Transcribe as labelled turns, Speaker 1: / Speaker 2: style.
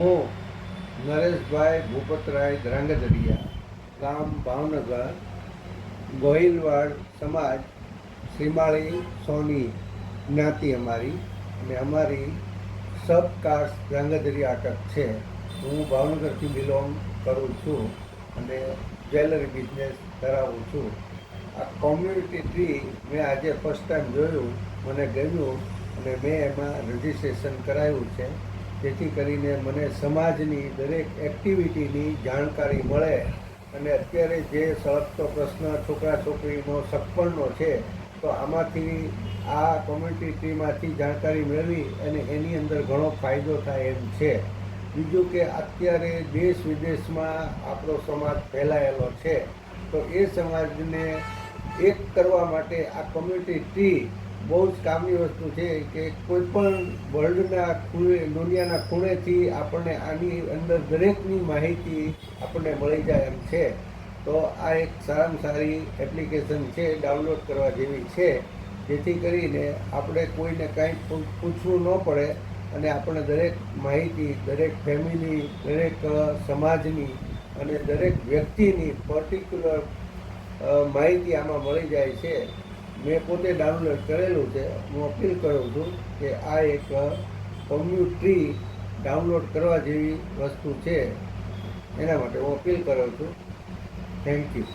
Speaker 1: હું નરેશભાઈ ભૂપતરાય ધ્રાંગધ્રિયા, ગામ ભાવનગર, ગોહિલવાડ સમાજ, શ્રીમાળી સોની જ્ઞાતિ અમારી, અને અમારી સબકાસ્ટ ધ્રાંગધ્રી અટક છે. હું ભાવનગરથી બિલોંગ કરું છું અને જ્વેલરી બિઝનેસ કરાવું છું. આ કોમ્યુનિટી ટ્રી મેં આજે ફર્સ્ટ ટાઈમ જોયું, મને ગમ્યું અને મેં એમાં રજિસ્ટ્રેશન કરાવ્યું છે, જેથી કરીને મને સમાજની દરેક એક્ટિવિટીની જાણકારી મળે. અને અત્યારે જે સળગતો પ્રશ્ન છોકરા છોકરીનો સગપણનો છે, તો આમાંથી આ કોમ્યુનિટી ટ્રીમાંથી જાણકારી મેળવી અને એની અંદર ઘણો ફાયદો થાય એમ છે. બીજું કે અત્યારે દેશ વિદેશમાં આપણો સમાજ ફેલાયેલો છે, તો એ સમાજને એક કરવા માટે આ કોમ્યુનિટી ટ્રી બહુ જ કામની વસ્તુ છે. કે કોઈ પણ વર્લ્ડના ખૂણે, દુનિયાના ખૂણેથી આપણને આની અંદર દરેકની માહિતી આપણને મળી જાય એમ છે. તો આ એક સારામાં સારી એપ્લિકેશન છે, ડાઉનલોડ કરવા જેવી છે, જેથી કરીને આપણે કોઈને કાંઈ પૂછવું ન પડે અને આપણને દરેક માહિતી દરેક ફેમિલી, દરેક સમાજની અને દરેક વ્યક્તિની પર્ટિક્યુલર માહિતી આમાં મળી જાય છે. મેં પોતે ડાઉનલોડ કરેલું છે. હું અપીલ કરું છું કે આ એક કોમ્યુનિટી ડાઉનલોડ કરવા જેવી વસ્તુ છે. એના માટે હું અપીલ કરું છું. Thank you.